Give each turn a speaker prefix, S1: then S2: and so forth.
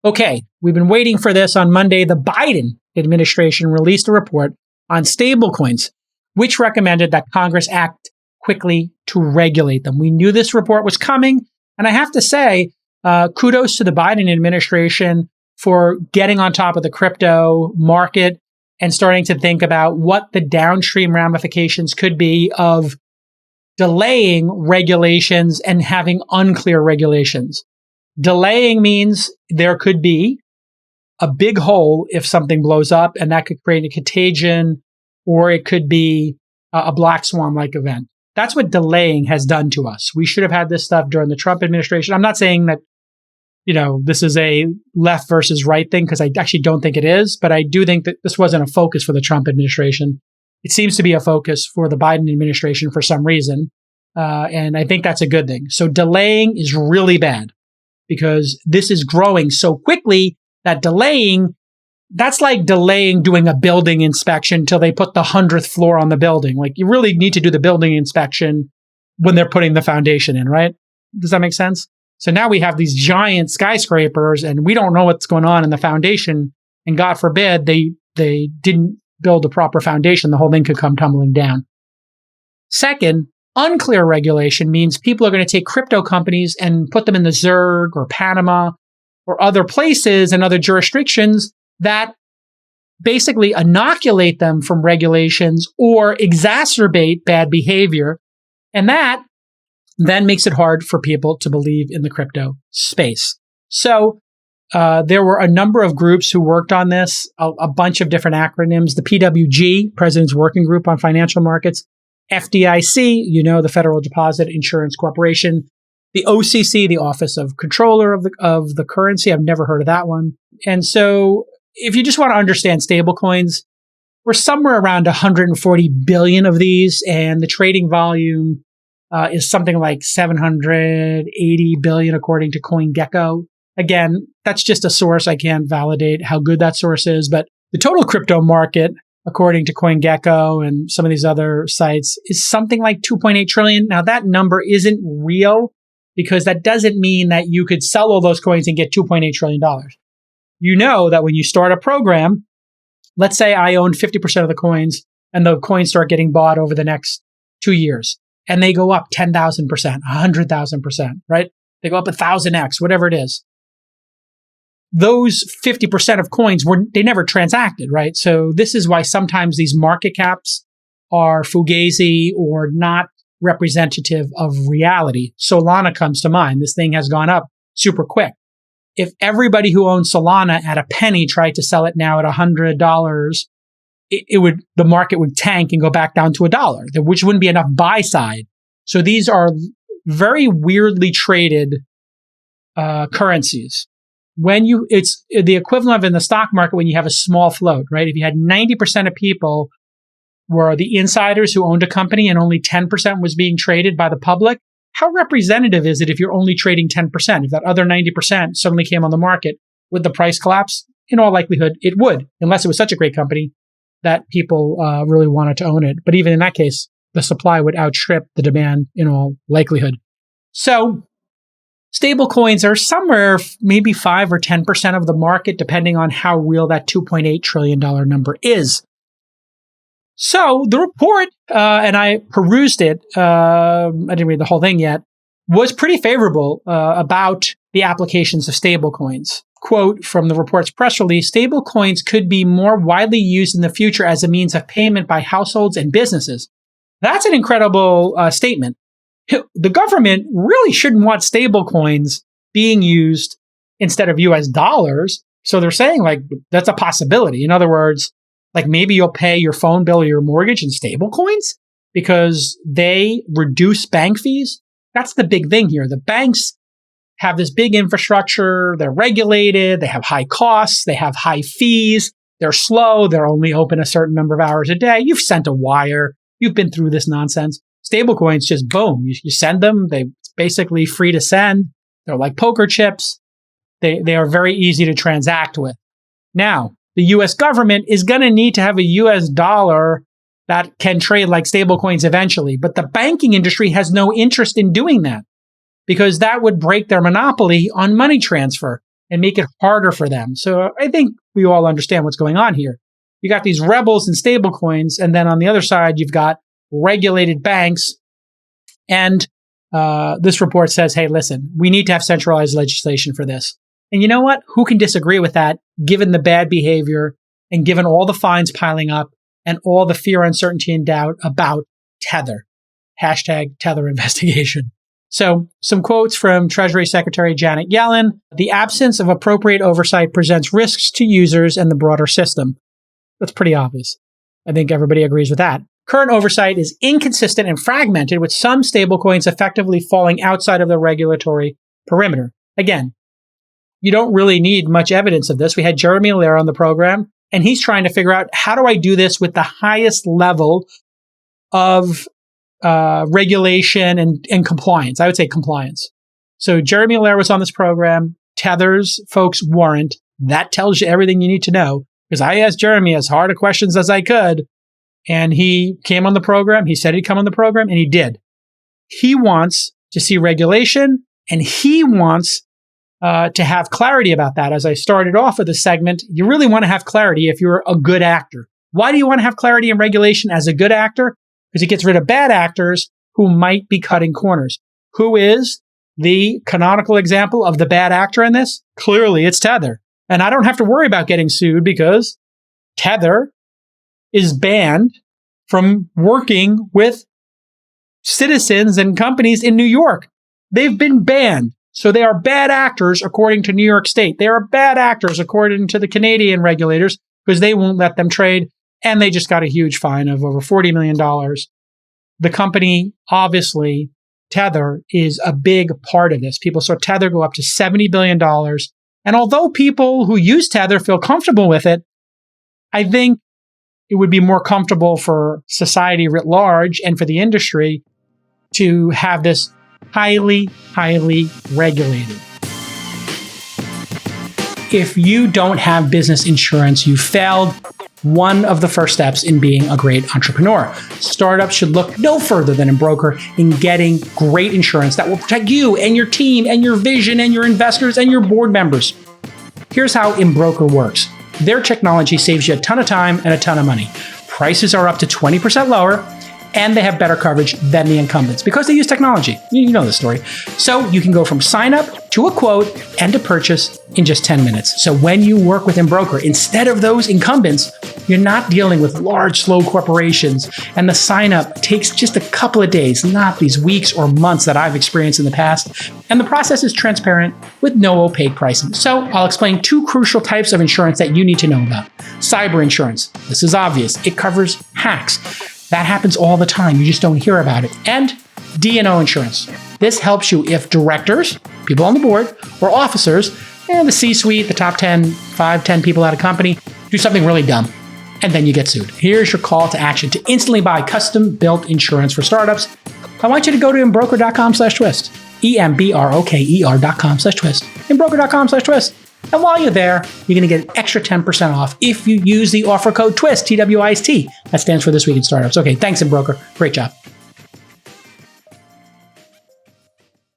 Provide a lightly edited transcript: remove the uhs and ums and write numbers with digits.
S1: Okay, we've been waiting for this. On Monday, the Biden administration released a report on stablecoins, which recommended that Congress act quickly to regulate them. We knew this report was coming, and I have to say, kudos to the Biden administration for getting on top of the crypto market and starting to think about what the downstream ramifications could be of delaying regulations and having unclear regulations. Delaying means there could be a big hole if something blows up, and that could create a contagion, or it could be a black swan-like event. That's what delaying has done to us. We should have had this stuff during the Trump administration. I'm not saying that, this is a left versus right thing, because I actually don't think it is, but I do think that this wasn't a focus for the Trump administration. It seems to be a focus for the Biden administration for some reason, and I think that's a good thing. So delaying is really bad, because this is growing so quickly that that's like delaying doing a building inspection till they put the 100th floor on the building. Like, you really need to do the building inspection when they're putting the foundation in, right? Does that make sense? So now we have these giant skyscrapers, and we don't know what's going on in the foundation. And God forbid they didn't build a proper foundation. The whole thing could come tumbling down. Second, unclear regulation means people are going to take crypto companies and put them in the Zerg or Panama or other places and other jurisdictions that basically inoculate them from regulations or exacerbate bad behavior. And that then makes it hard for people to believe in the crypto space. So there were a number of groups who worked on this, a bunch of different acronyms. The PWG, President's Working Group on Financial Markets, FDIC, the Federal Deposit Insurance Corporation, the OCC, the Office of Controller of the Currency. I've never heard of that one. And so if you just want to understand stablecoins, we're somewhere around 140 billion of these, and the trading volume is something like 780 billion according to CoinGecko. Again, that's just a source. I can't validate how good that source is, but the total crypto market, according to CoinGecko and some of these other sites, is something like 2.8 trillion. Now, that number isn't real, because that doesn't mean that you could sell all those coins and get $2.8 trillion. You know that when you start a program, let's say I own 50% of the coins, and the coins start getting bought over the next 2 years, and they go up 10,000%, 100,000%, right? They go up 1,000x, whatever it is. Those 50% of coins they never transacted, right? So this is why sometimes these market caps are fugazi or not representative of reality. Solana comes to mind. This thing has gone up super quick. If everybody who owns Solana at a penny tried to sell it now at $100, the market would tank and go back down to $1, which wouldn't be enough buy side. So these are very weirdly traded currencies. It's the equivalent of in the stock market when you have a small float, right? If you had 90% of people were the insiders who owned a company and only 10% was being traded by the public, how representative is it if you're only trading 10%? If that other 90% suddenly came on the market, would the price collapse? In all likelihood, it would, unless it was such a great company that people really wanted to own it. But even in that case, the supply would outstrip the demand in all likelihood. So stablecoins are somewhere maybe 5 or 10% of the market, depending on how real that $2.8 trillion number is. So the report, and I perused it, I didn't read the whole thing yet, was pretty favorable about the applications of stablecoins. Quote from the report's press release, stablecoins could be more widely used in the future as a means of payment by households and businesses. That's an incredible statement. The government really shouldn't want stablecoins being used instead of US dollars. So they're saying that's a possibility. In other words, maybe you'll pay your phone bill or your mortgage in stablecoins because they reduce bank fees. That's the big thing here. The banks have this big infrastructure. They're regulated. They have high costs. They have high fees. They're slow. They're only open a certain number of hours a day. You've sent a wire. You've been through this nonsense. Stablecoins just boom. You send them. They're basically free to send. They're like poker chips. They are very easy to transact with. Now, the U.S. government is going to need to have a U.S. dollar that can trade like stablecoins eventually. But the banking industry has no interest in doing that because that would break their monopoly on money transfer. and make it harder for them. So I think we all understand what's going on here. You got these rebels and stablecoins, and then on the other side, you've got regulated banks. And this report says, hey, listen, we need to have centralized legislation for this. And you know what? Who can disagree with that, given the bad behavior and given all the fines piling up and all the fear, uncertainty, and doubt about Tether? Hashtag Tether investigation. So some quotes from Treasury Secretary Janet Yellen. The absence of appropriate oversight presents risks to users and the broader system. That's pretty obvious. I think everybody agrees with that. Current oversight is inconsistent and fragmented, with some stablecoins effectively falling outside of the regulatory perimeter. Again, you don't really need much evidence of this. We had Jeremy Allaire on the program, and he's trying to figure out, how do I do this with the highest level of regulation and compliance? I would say compliance. So Jeremy Allaire was on this program. Tether's folks weren't. That tells you everything you need to know, because I asked Jeremy as hard of questions as I could, and he came on the program. He said he'd come on the program, and he did. He wants to see regulation, and he wants to have clarity about that. As I started off with the segment, you really want to have clarity if you're a good actor. Why do you want to have clarity and regulation as a good actor? Because it gets rid of bad actors who might be cutting corners. Who is the canonical example of the bad actor in this? Clearly, it's Tether. And I don't have to worry about getting sued because Tether is banned from working with citizens and companies in New York. They've been banned. So they are bad actors according to New York State. They are bad actors according to the Canadian regulators because they won't let them trade. And they just got a huge fine of over $40 million. The company, obviously, Tether, is a big part of this. People saw Tether go up to $70 billion. And although people who use Tether feel comfortable with it, I think it would be more comfortable for society writ large and for the industry to have this highly, highly regulated. If you don't have business insurance, you failed one of the first steps in being a great entrepreneur. Startups should look no further than Embroker in getting great insurance that will protect you and your team and your vision and your investors and your board members. Here's how Embroker works. Their technology saves you a ton of time and a ton of money. Prices are up to 20% lower, and they have better coverage than the incumbents because they use technology. You know the story. So you can go from sign up to a quote and to purchase in just 10 minutes. So when you work with Embroker, instead of those incumbents, you're not dealing with large, slow corporations, and the sign up takes just a couple of days, not these weeks or months that I've experienced in the past. And the process is transparent with no opaque pricing. So I'll explain two crucial types of insurance that you need to know about. Cyber insurance. This is obvious. It covers hacks. That happens all the time. You just don't hear about it. And D&O insurance. This helps you if directors, people on the board, or officers, and the C-suite, the top 10, 10 people at a company, do something really dumb, and then you get sued. Here's your call to action to instantly buy custom-built insurance for startups. I want you to go to embroker.com/twist. EMBROKER.com/twist. Embroker.com/twist. And while you're there, you're going to get an extra 10% off if you use the offer code TWIST, TWIST. That stands for This Week in Startups. Okay, thanks, Embroker. Great job.